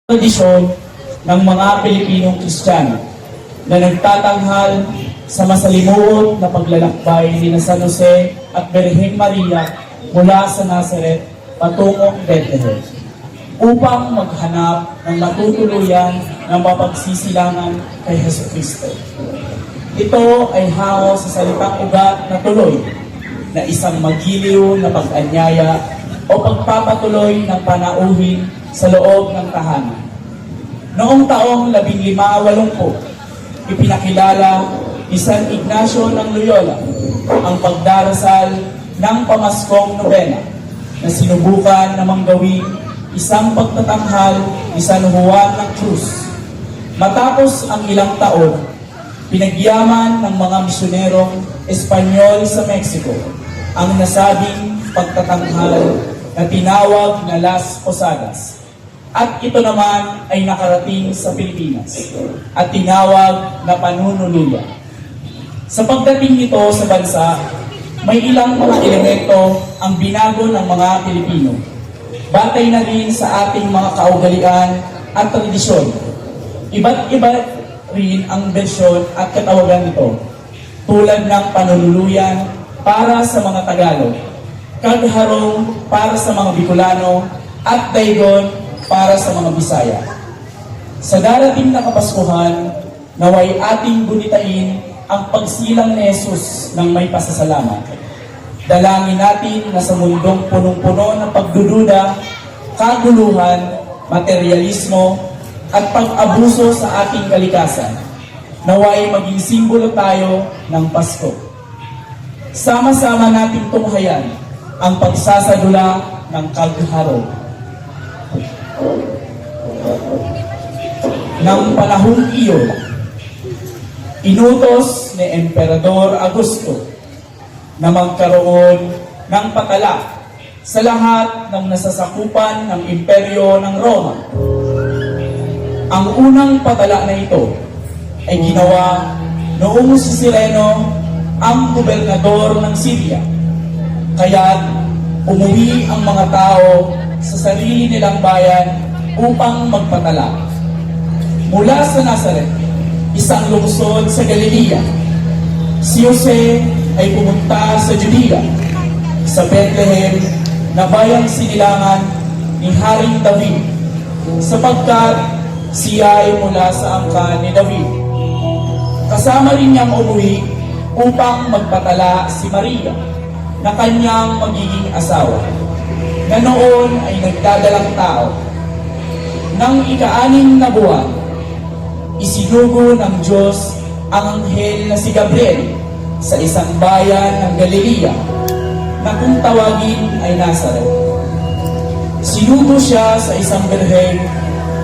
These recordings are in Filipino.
Tradisyon ng mga Pilipinong Kristiyano na nagtatanghal sa masalimuot na paglalakbay ni San Jose at Birheng Maria mula sa Nazareth patungong Bethlehem upang maghanap ng matutuluyan ng mapagsisilangan kay Jesucristo. Ito ay hango sa salitang ugat na tuloy na isang magiliw na pag-anyaya o pagpapatuloy ng panauhin sa loob ng tahanan. Noong taong 1580, ipinakilala ni San Ignacio ng Loyola ang pagdarasal ng pamaskong nobena na sinubukan namang gawing isang pagtatanghal ni San Juan ng Cruz. Matapos ang ilang taon, pinagyaman ng mga misyonerong Espanyol sa Mexico ang nasabing pagtatanghal na tinawag na Las Posadas. At ito naman ay nakarating sa Pilipinas at tinawag na panunuluyan. Sa pagdating nito sa bansa, may ilang mga elemento ang binago ng mga Pilipino. Batay na rin sa ating mga kaugalian at tradisyon. Iba't iba rin ang bersyon at katawagan nito, tulad ng panunuluyan para sa mga Tagalog, kagharong para sa mga Bicolano, at daygon para sa mga Bisaya. Sa darating na Kapaskuhan, naway ating gunitain ang pagsilang ni Jesus ng may pasasalamat. Dalangin natin na sa mundong punong-puno ng pagdududa, kaguluhan, materialismo, at pag-abuso sa ating kalikasan, naway maging simbolo tayo ng Pasko. Sama-sama nating tunghayan ang pagsasadula ng kagharo. Nang panahong iyon, inutos ni Emperador Augusto na magkaroon ng patala sa lahat ng nasasakupan ng imperyo ng Roma. Ang unang patala na ito ay ginawa noong si Cyreno ang gobernador ng Syria. Kaya't umuwi ang mga tao sa sarili nilang bayan upang magpatala. Mula sa Nazareth, isang lungsod sa Galilea, si Jose ay pumunta sa Judea, sa Bethlehem na bayang sinilangan ni Haring David, sapagkat siya ay mula sa angkan ni David. Kasama rin niyang umuwi upang magpatala si Maria, na kanyang magiging asawa, na noon ay nagdadalang tao. Nang ika-6 na buwan, isinugo ng Diyos ang anghel na si Gabriel sa isang bayan ng Galilea na kung tawagin ay Nazareth. Sinugo siya sa isang birheng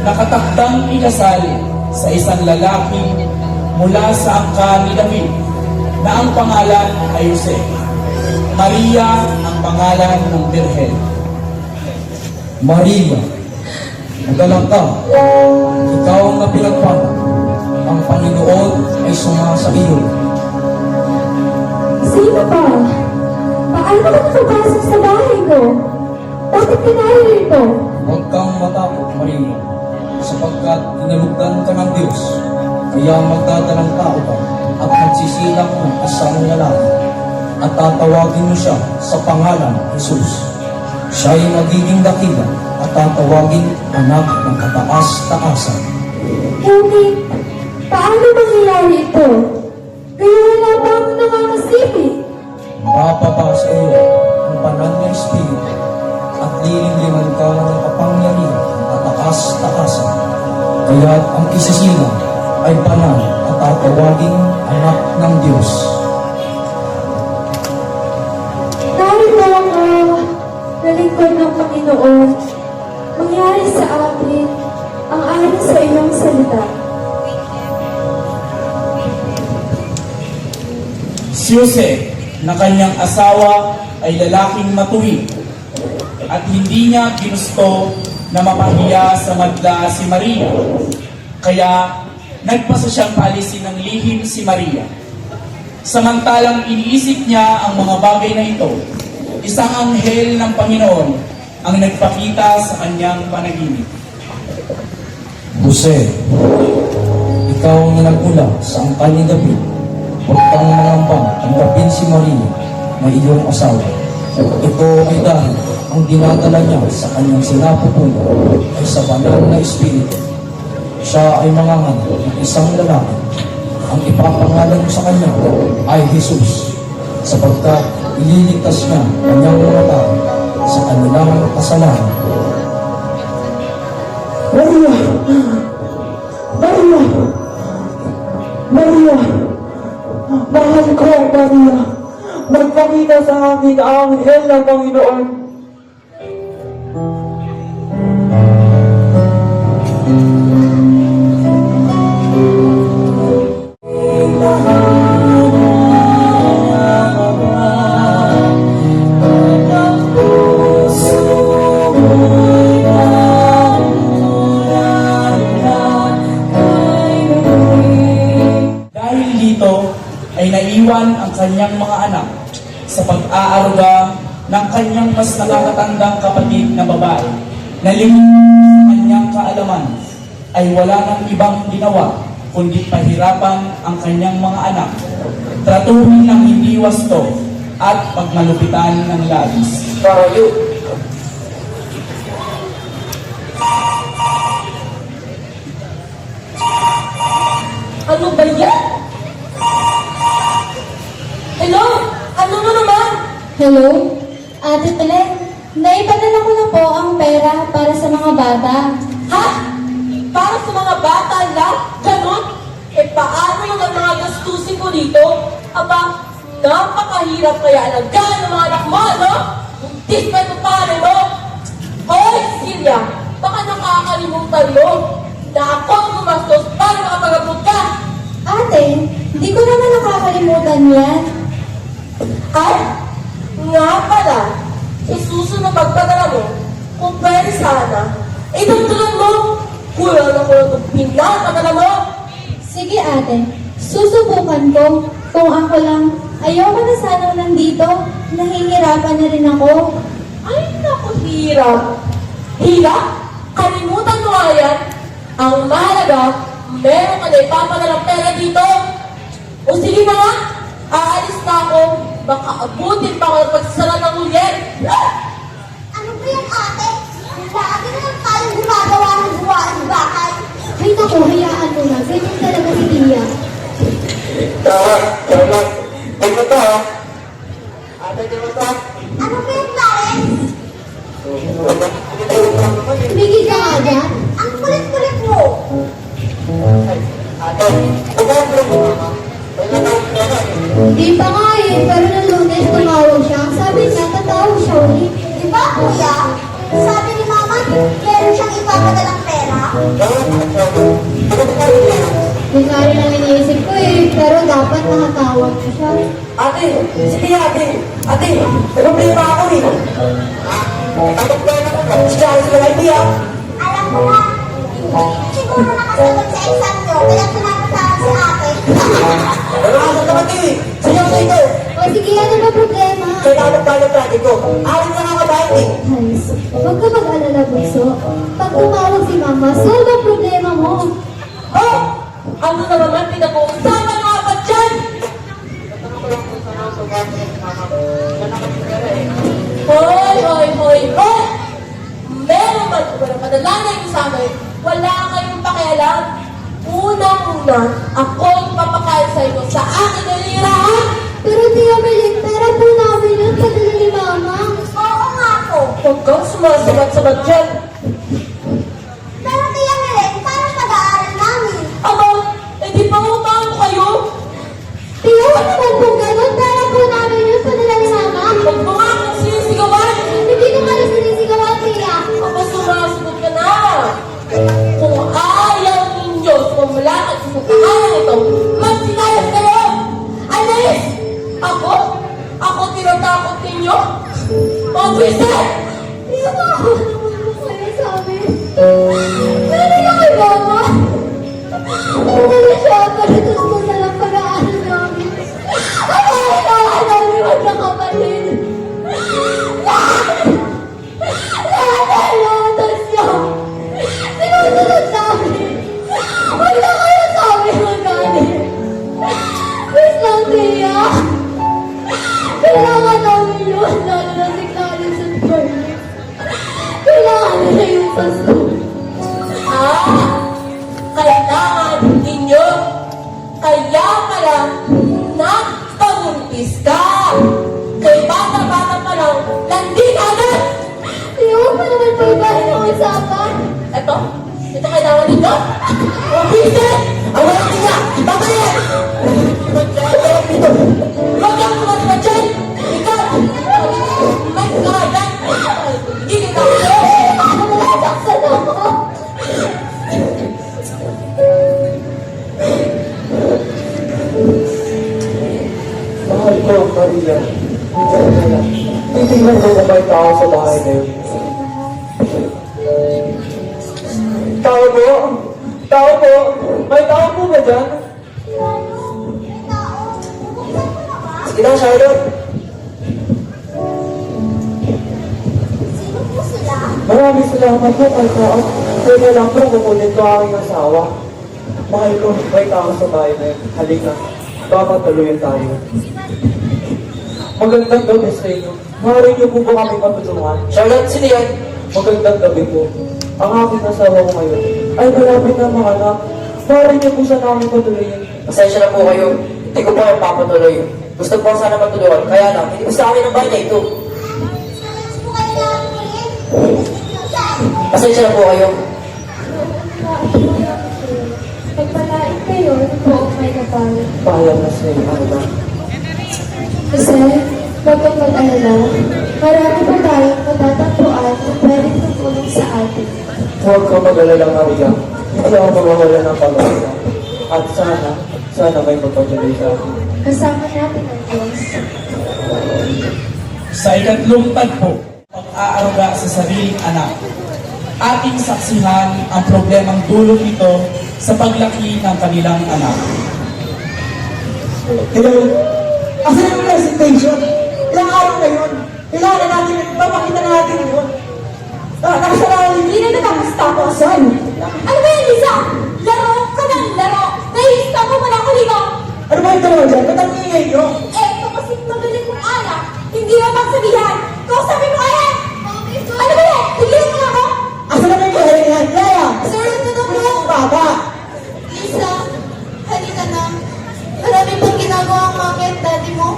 na katakdang ikasal sa isang lalaki mula sa angkan ni David na ang pangalan ay Jose. Maria ang pangalan ng birhen. Maria, magalang ka, ikaw ang napilagpala. Ang Panginoon ay sumasa iyo. Sino ba? Paano ka nakapasok sa bahay ko? Bakit ka narito? Huwag kang matakot, Maria, sapagkat tinalugdan ka ng Diyos. Kaya magdadalang tao ka at magsisilang ng isang lalaki at tatawagin mo siya sa pangalan Jesus. Siya ay magiging dakila at tatawagin anak ng kataas-taasan. Ngunit, paano mangyayari ito? Kaya wala pa ako nakakasipit. Mapapa sa iyo ang banal na Espiritu at lilinglingan ka ng kapangyarihan ng kataas-taasan. Kaya't ang isisilang ay banal at tatawagin anak ng Diyos. Narito ako, nalingkod ng Panginoon. Mangyari sa akin ang ayon sa iyong salita. Si Jose, na kanyang asawa, ay lalaking matuwid at hindi niya ginusto na mapahiya sa madla si Maria. Kaya nagpasa siyang paalisin ng lihim si Maria. Samantalang iniisip niya ang mga bagay na ito, isang anghel ng Panginoon ang nagpakita sa kanyang panaginip. Jose, ikaw na nagmula sa angkan ni David, huwag kang mangambang tanggapin si Maria na iyong asawa. Ito ay dahil ang dinadala niya sa kanyang sinapupuno ay sa banal na Espiritu. Siya ay manganganak ng isang lalaki. Ang ipapangalan mo sa kanya ay Jesus, sapagkat ililigtas niya kanyang mga tao sa kanilang kasalanan. Maria! Maria! Maria! Mahal ko, Maria! Magpakita sa akin ang anghel ng Panginoon. Dahil dito ay naiwan ang kanyang mga anak sa pag-aaruga ng kanyang mas nakakatandang kapatid na babae na lingid sa kanyang kaalaman ay wala nang ibang ginawa kundi pahirapan ang kanyang mga anak, tratuhin ng hindi wasto at pagmalupitan ng labis. Ano ba yan? Hello? Ano na naman? Hello? Ate Telen, naipadala ko na po ang pera para sa mga bata. Ha? Para sa mga bata lang? Ganon? Eh paano yung mga gastusin ko dito? Aba, napakahirap kaya alagaan ng mga anak mo, no? Buntis pa ito pare mo? Hoy, Silya, baka nakakalimutan mo na ako ang gumastos para makapag-abot ka. Ate, hindi ko naman nakakalimutan yan. Ay, nga pala, sa susunod na pagpadala mo, kung pwede sana, idagdagan mo. Kulang na kulang itong pinapadala mo. Sige ate, susubukan ko. Kung ako lang, ayoko na sana nandito. Nahihirapan na rin ako. Ay, naku, hirap. Hirap? Kalimutan mo nga yan. Ang mahalaga, meron ka na ipapadalang pera dito. O sige na nga, aalis na ako. Baka abutin pa ako ng pagsasara ng ulyen. Ano ba yan ate? Lagi naman tayong gumagawa ng gawain bahay. Ay naku, hayaan mo na. Ganyan talaga si Tia. Ano ba yan, Clarence? Tumigil ka nga dyan. Ang kulit-kulit mo. Hindi pa nga eh, pero nung Lunes tumawag siya. Sabi niya, tatawag siya ulit. Di ba, kuya? Sabi ni mama, meron siyang ipapadalang pera. Yung nga rin ang iniisip ko eh, pero dapat nakatawag na siya. Ate, sige ate. Ate, may problema ako eh. Si Charles na lang niya. Alam ko na, siguro nakasagot sa exam nyo, kaya pinapatawag si ate. Ano naman kayo eh. Sige ako ito. O sige, ano ba problema? Kailangan ba ng project ko? Alam na nga kabahin eh. Hans, huwag ka mag-alala, Bunso. Pag tumawag si Mama, solve ang problema mo. Oh! Ano na naman pinag-uusapan nga ba dyan? Hoy, hoy, hoy, hoy! Meron ba ito na padalanan niyo sa amin? Wala kayong pakialam. Unang-una, ako yung papakain sa inyo sa aking nalirahan. Pero Tia Melin, pera po namin yun sa dala ni Mama. Oo nga po. Huwag kang sumasabat-sabat dyan. Pero Tia Melin, paano pag-aaral namin? Aba, eh di pa utang ko kayo. Tia, ano naman po ganun? Pera po namin yun sa dala ni Mama. Huwag mo nga akong sinisigawan. Hindi ko nga na sinisigawan, Tia. Ako sumasagot ka na. Kung ayaw ninyo sumulakad sa tahanan ito, magsinayas kayo! Alis! Ako? Ako tinatakot ninyo? Mga twisted! Tia, maawa naman po kayo sa amin. Pero niya kay Mama. Hindi siya palitos ko sa lang pag-aaral namin. Ang kailangan namin magkakapatid. Lahat ay lahat siya. Sinusunod namin. naman po iba yung usapan. Ito kailangan ninyo. Vincent! Awalan niya! Babayan! Huwag kang tumatawag dyan! Ikaw! May kahalan! Hindi kita ako! Nasaksan ako. Mahal ko, Maria. Diyan ka lang. Titingnan ko kung may tao sa bahay na yun. Tao po? Tao po? May tao po ba dyan? Sige lang, Charlotte. Sino po sila? Maraming salamat po kay tao. Teka lang po, kukunin ko ang aking asawa. Mahal ko, may tao sa bahay na yun. Halika, papatuloyan tayo. Magandang gabi sa inyo. Maaari niyo po ba kami patulungan? Charlotte, sino yan? Magandang gabi po. Ang aking asawa ko ngayon ay malapit na mga anak. Maaari niyo po sa namin patuluyan. Pasensya na po kayo. Hindi ko po kayo papatuloy. Gusto po sana matulungan. Kaya lang, hindi ko sa amin ang bahay na ito. Saan po kayo nakulit? Pasensya na po kayo. Pagpalain kayo, po may kapal. Paalam na sa inyo, anak. Kasi, huwag kang mag-alala. Marami pa tayong matatagpuan na pwedeng tumulong sa atin. Huwag ka mag-alala, Maria. Hindi ako mawawala ng pag-asa. At sana may magpatuloy sa akin. Kasama natin ang Diyos. Sa ikatlong tagpo, pag-aaruga sa sariling anak. Ating saksihan ang problemang dulot nito sa paglaki ng kanilang anak. Hello? Asan yung presentation? Ilang araw na yun? Kailangan natin, papakita na natin yun. Nakasalanan Hindi na nakakastapos. saan? Ano ba yan, Lisa? Laro ka ng laro. Nahihista ko wala ko dito. Ano ba yung dalawa dyan? Ba't ang ingay nyo? Eh, ito kasi magaling mong anak. Hindi mo magsabihan. Kausapin mo kaya. Ano ba yan? Tigilan mo na ako. Asan na ba yung kaya yan? Lea! Sir, ito na po. Ang baba! Lisa, halika na. Marami pang ginagawa ang mami at daddy mo.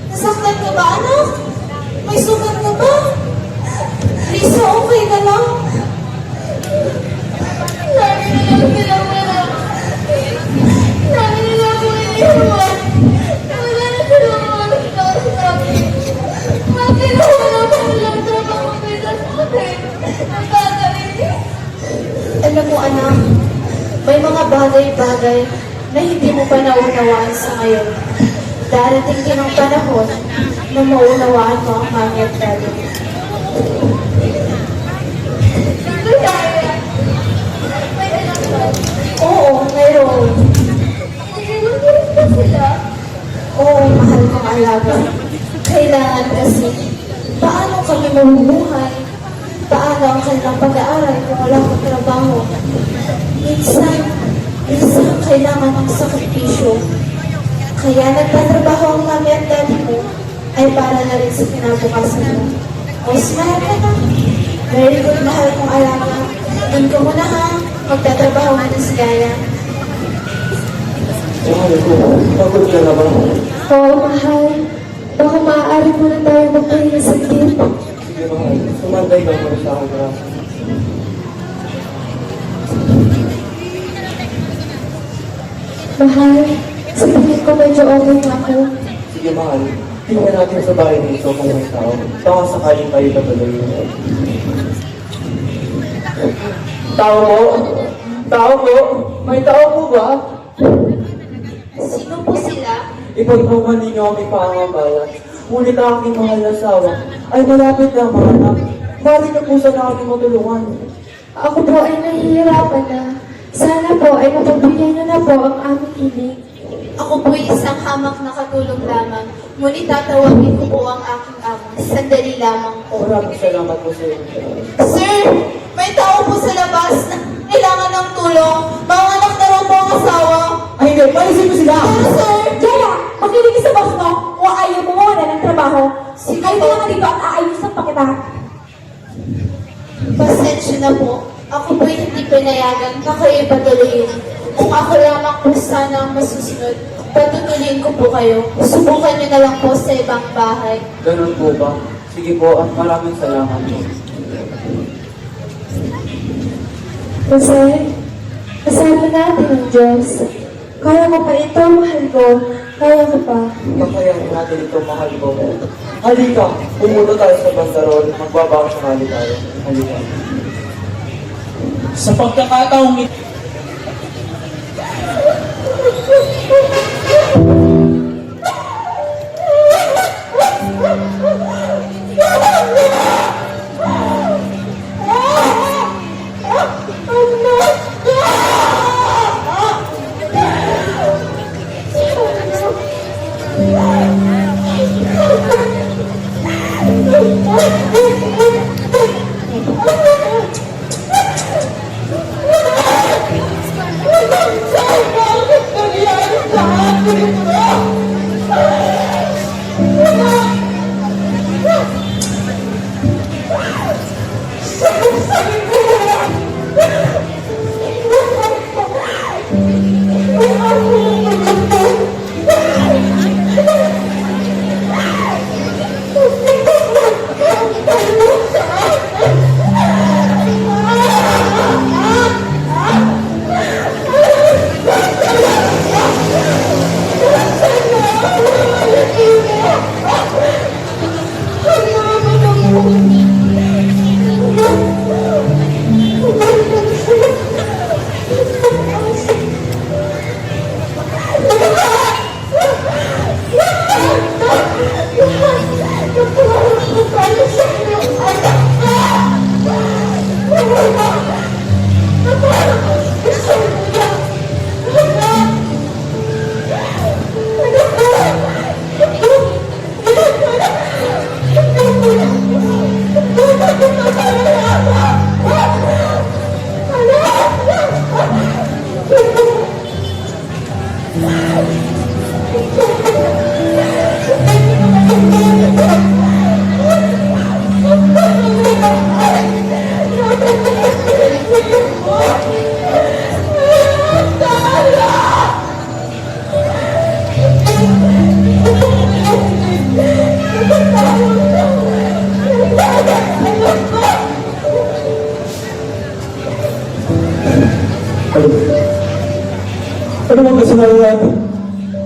Nasaktan ka ba, anak? May sugat ka ba? Lisa, okay ka lang? Lagi na lang pinawala. Lagi na lang ako iniwan. Wala na sila mga tao sa akin. Bakit na wala pa nilang trabaho kita sa akin? Ang gagawin niya. Alam mo, anak, may mga bagay-bagay na hindi mo pa naunawaan sa ngayon. Darating din ang panahon na maunawaan mo ang mami at daddy. Oo, mayroon. Oo, mahal kong alaga. Kailangan kasi, paano kami mabubuhay? Paano ang kanilang pag-aaral kung wala kang trabaho? Minsan kailangan ng sakripisyo. Kaya nagtatrabaho ang mami at daddy mo ay para na rin sa kinabukasan mo. O, smile ka na. Very good, mahal kong alaga. Doon ka muna ha. Magtatrabaho ka na si Gaya. Mahal ko, pagod ka na ba? Oo, mahal. Baka maaari mo na tayo magpahinga sa gate. Sige, mahal. Sumantay ka muna sa akin, braso. Mahal, sa tingin ko medyo okay na ako. Sige, mahal. Tingnan natin sa bahay dito kung may tao. Baka sakaling kayo patuloy. Tao po? Tao po? May tao po ba? Sino po sila? Ipagpuman ninyo ang aming pangangabayan. Ngunit ang aking mahal na asawa ay malapit na mga anak. Bali niyo po sana aking matulungan. Ako po ay nahihirapan na. Sana po ay mapagbigyan niyo na po ang aming ibig. Ako po ay isang hamak na katulong lamang. Ngunit tatawagin ko po ang aking amo. Sandali lamang po. Maraming salamat po sa inyo. Sir, may tao po sa labas na kailangan ng tulong. Mga anak na raw po ang asawa. Ay hindi, palisin mo sila! Pero sir, Jaya, makinig ka sa boss mo kung ayaw mo mawala ng trabaho. Ay, ka naman dito at aayusan pa kita. pasensya na po. Ako po'y hindi pinayagan na kayo patuloyin. Kung ako lamang po sana ang masusunod, patutuloyin ko po kayo. Subukan niyo na lang po sa ibang bahay. Ganun po ba? Sige po at maraming salamat po. Jose, kasama natin ang Diyos. Kaya mo pa ito, mahal ko. Kaya ko pa. Kakayanin natin ito, mahal ko. Halika, pumunta tayo sa bandarol. Magbabakasakali tayo. Halika. Sa pagkakataong ito, Ano bang kasalanan natin?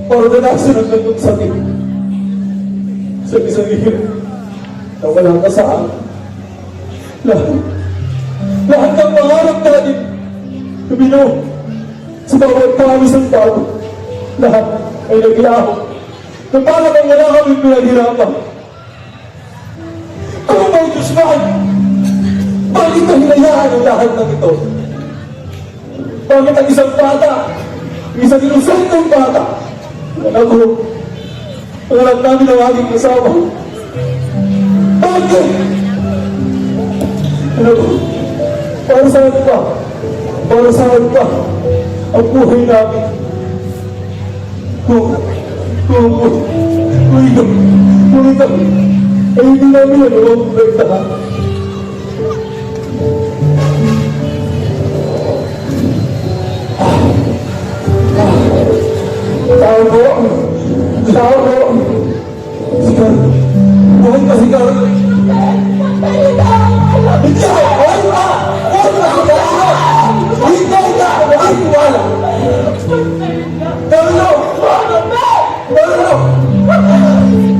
Para na nasunod ng itong sakit. Sabi-sabihin na wala ka sa akin. Lahat ng pangarap natin, luminaw sa bawat pamis ng tao. Lahat ay naglaho. Na para kang wala kami pinaghirapan. Kung may Diyos man, bakit ka hinayaan ang lahat ng ito? Bakit ang isang bata, isang inosenteng bata, anak ko, ang anak namin ang aking kasama. Bakit? Anak ko, para saan pa? Para saan pa ang buhay namin? Kung ito, ay hindi namin ano ang pagtahan. Tao po! Tao po! Sigar! Buhay pa sigar! Hindi! Buhay pa! Buhay pa sigar! Hindi ka! Buhay wala! Talo! Talo!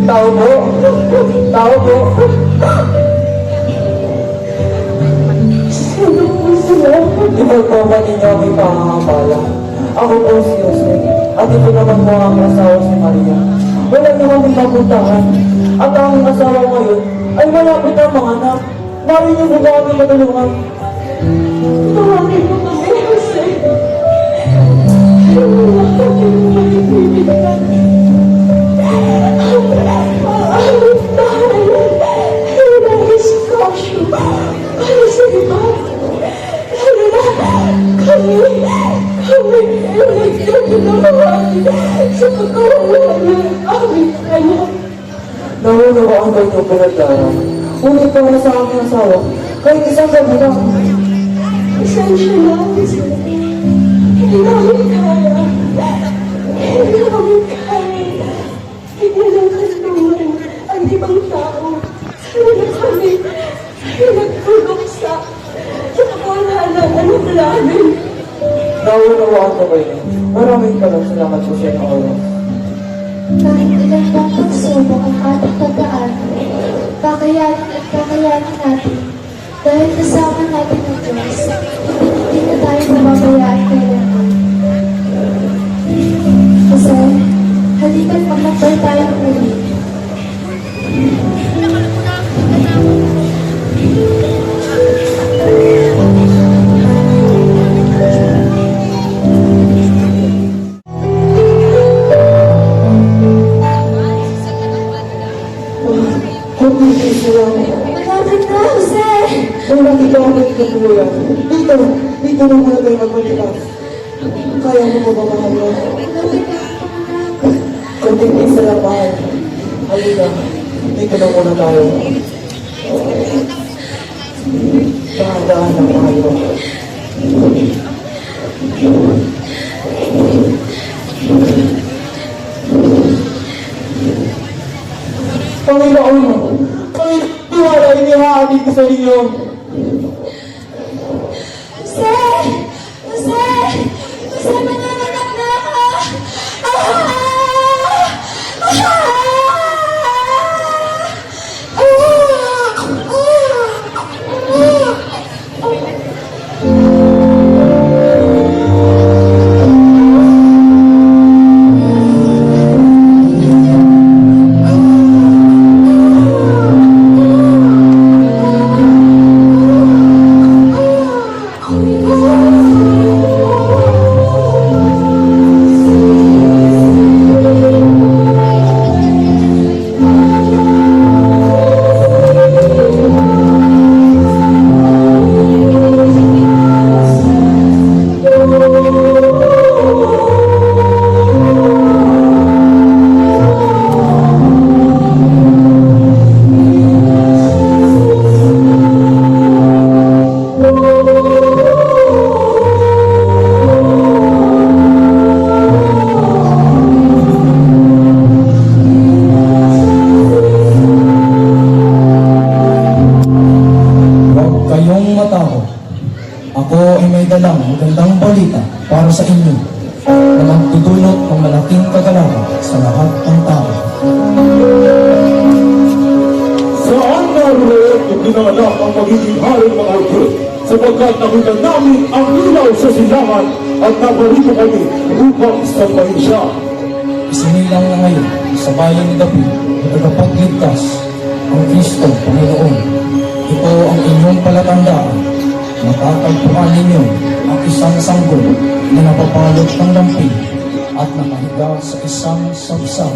Tao po! Tao po! Ipagpapan ninyo ang may pangangabala. Ako po si Jose, at ito naman po ang asawa si Maria. Wala naman din mapuntahan, at ang asawa ngayon ay malapit ang mga anak. Narin niyo po ba kami matulungan? Tawagin mo kami, Jose. Wala kami maibibigyan. Ang tahanan ay nag-iskasyo para sa iba. Lalo na kami ay nagtutulungan sa pagkawalan ng aming anak. Nawawaan ba ito pinagdarang? Ngunit para sa aking asawa, kahit isang gabi lang. Pasensya na, Jose. Hindi namin kaya. Hindi namin kaya. Hindi lang katulungan ang ibang tao. Sana kami ay nagtulog sa kakulangan ng anak namin. Naunawaan ko kayo. Maraming salamat po sa inyong oras. Kahit ilan pang pagsubok ang ating tagaan, kakayanin at kakayanin natin. Dahil kasama natin ang Diyos, hindi na tayo mababayaan kailanman. Kasi, halika't maglakbay tayong uli. Kung hindi sila, Malapit na, Jose! kung nakita ko ng kuya, dito na muna tayo magmalikas. Kaya mo ba mahal mo? Malapit na, anak. Kunting isa lang mahal. Halika, dito na muna tayo. Dahan-dahan lang mahal mo. Panginoon mo, tiwala inihahagi ko sa inyo. Jose! Jose! Jose, mananganak na ako! Huwag kayong matakot. Ako ay may dalang magandang balita para sa inyo na magdudulot ng malaking kagalakan sa lahat ng tao. Saan naroon ipinanganak ang magiging hari ng mga Hudyo, sapagkat nakita namin ang ilaw sa silangan at nabarito kami upang sambahin siya. Isinilang na ngayon sa bayan ni David na tagapagligtas ang Kristo Panginoon. Ito ang inyong palatandaan. Matatagpuan ninyo ang isang sanggol na napapalot ng lamping at nakahiga sa isang sabsab